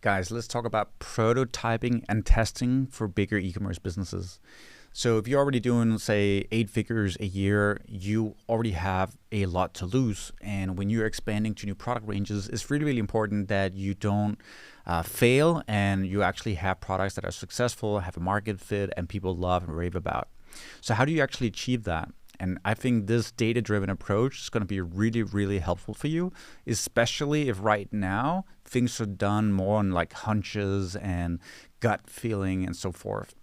Guys, let's talk about prototyping and testing for bigger e-commerce businesses. So if you're already doing, say, 8 figures a year, you already have a lot to lose. And when you're expanding to new product ranges, it's really, really important that you don't fail and you actually have products that are successful, have a market fit, and people love and rave about. So how do you actually achieve that? And I think this data-driven approach is going to be really, really helpful for you, especially if right now things are done more on like hunches and gut feeling and so forth.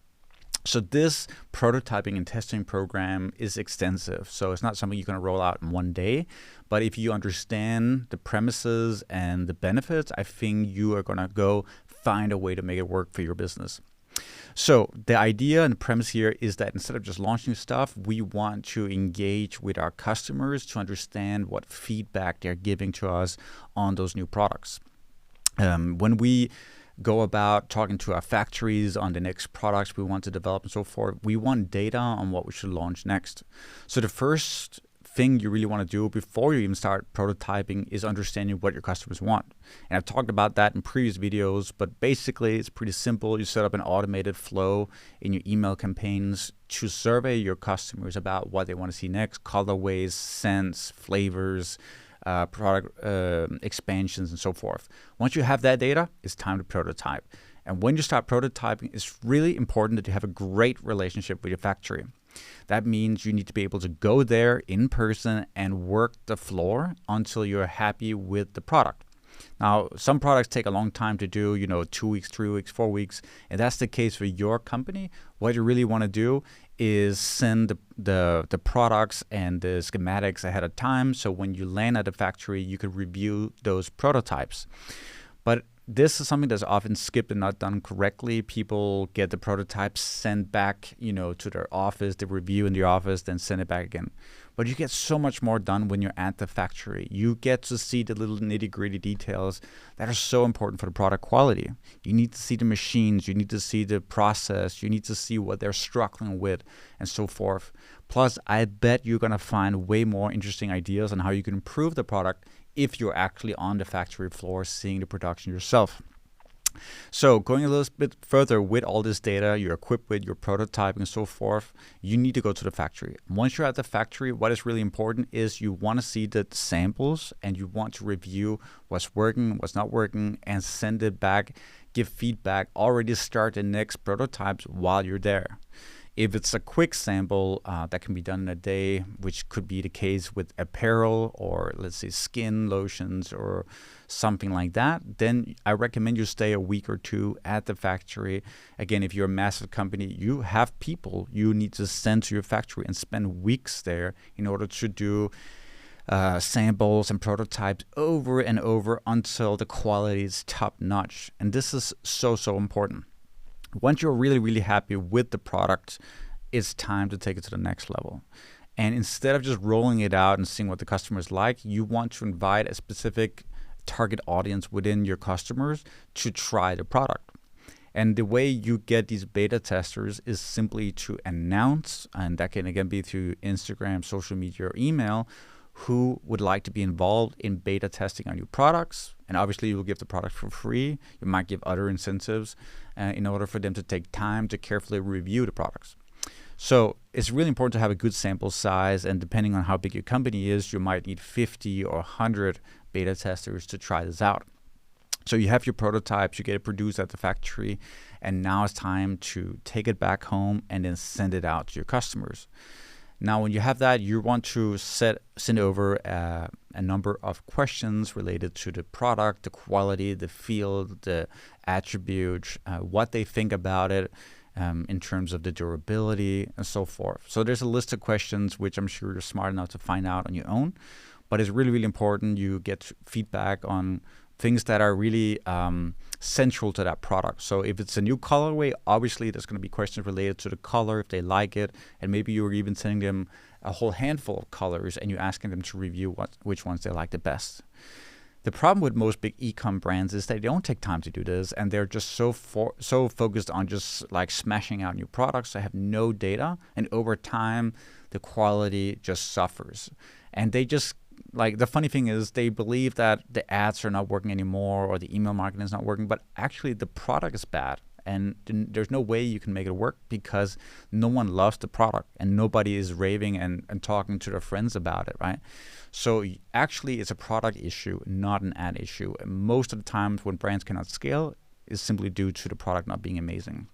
So this prototyping and testing program is extensive. So it's not something you're going to roll out in one day. But if you understand the premises and the benefits, I think you are going to go find a way to make it work for your business. So the idea and the premise here is that instead of just launching stuff, we want to engage with our customers to understand what feedback they're giving to us on those new products. When we go about talking to our factories on the next products we want to develop and so forth, we want data on what we should launch next. So the first thing you really want to do before you even start prototyping is understanding what your customers want. And I've talked about that in previous videos, but basically it's pretty simple. You set up an automated flow in your email campaigns to survey your customers about what they want to see next, colorways, scents, flavors, product expansions, and so forth. Once you have that data, it's time to prototype. And when you start prototyping, it's really important that you have a great relationship with your factory. That means you need to be able to go there in person and work the floor until you're happy with the product. Now, some products take a long time to do, 2 weeks, 3 weeks, 4 weeks. And that's the case for your company. What you really want to do is send the products and the schematics ahead of time. So when you land at the factory, you can review those prototypes. But this is something that's often skipped and not done correctly. People get the prototypes sent back, to their office, they review in the office, then send it back again. But you get so much more done when you're at the factory. You get to see the little nitty-gritty details that are so important for the product quality. You need to see the machines, you need to see the process, you need to see what they're struggling with, and so forth. Plus, I bet you're going to find way more interesting ideas on how you can improve the product if you're actually on the factory floor seeing the production yourself. So going a little bit further with all this data you're equipped with, your prototyping and so forth, you need to go to the factory. Once you're at the factory, what is really important is you want to see the samples and you want to review what's working, what's not working, and send it back, give feedback, already start the next prototypes while you're there. If it's a quick sample that can be done in a day, which could be the case with apparel or let's say skin lotions or something like that, then I recommend you stay a week or two at the factory. Again, if you're a massive company, you have people you need to send to your factory and spend weeks there in order to do samples and prototypes over and over until the quality is top notch. And this is so, so important. Once you're really, really happy with the product, it's time to take it to the next level. And instead of just rolling it out and seeing what the customers like, you want to invite a specific target audience within your customers to try the product. And the way you get these beta testers is simply to announce, and that can again be through Instagram, social media, or email, who would like to be involved in beta testing on your products. And obviously you will give the product for free. You might give other incentives in order for them to take time to carefully review the products. So it's really important to have a good sample size, and depending on how big your company is, you might need 50 or 100 beta testers to try this out. So you have your prototypes, you get it produced at the factory, and now it's time to take it back home and then send it out to your customers. Now, when you have that, you want to send over a number of questions related to the product, the quality, the feel, the attributes, what they think about it in terms of the durability and so forth. So there's a list of questions which I'm sure you're smart enough to find out on your own, but it's really, really important you get feedback on things that are really central to that product. So if it's a new colorway, obviously there's going to be questions related to the color, if they like it, and maybe you're even sending them a whole handful of colors and you're asking them to review which ones they like the best. The problem with most big e-com brands is they don't take time to do this, and they're just so focused on just like smashing out new products. They have no data, and over time the quality just suffers. And they just like the funny thing is they believe that the ads are not working anymore or the email marketing is not working, but actually the product is bad. And there's no way you can make it work because no one loves the product and nobody is raving and talking to their friends about it, right? So actually it's a product issue, not an ad issue. And most of the times when brands cannot scale is simply due to the product not being amazing.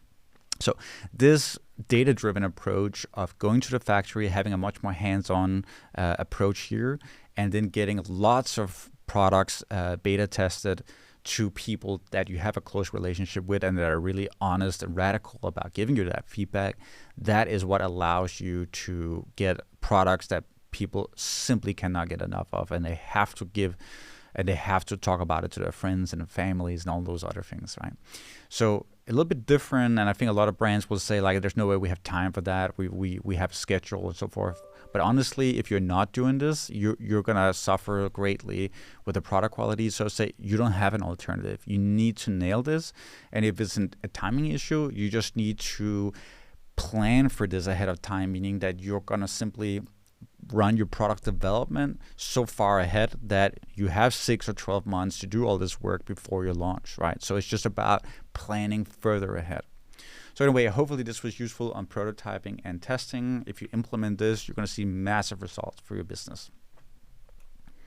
So this data-driven approach of going to the factory, having a much more hands-on approach here, and then getting lots of products beta tested to people that you have a close relationship with and that are really honest and radical about giving you that feedback, that is what allows you to get products that people simply cannot get enough of, and they have to give and they have to talk about it to their friends and their families and all those other things, right? So a little bit different, and I think a lot of brands will say like, there's no way we have time for that. We have a schedule and so forth. But honestly, if you're not doing this, you're gonna suffer greatly with the product quality. So say you don't have an alternative. You need to nail this, and if it's a timing issue, you just need to plan for this ahead of time, meaning that you're gonna simply run your product development so far ahead that you have 6 or 12 months to do all this work before your launch, right? So it's just about planning further ahead. So anyway, hopefully this was useful on prototyping and testing. If you implement this, you're going to see massive results for your business.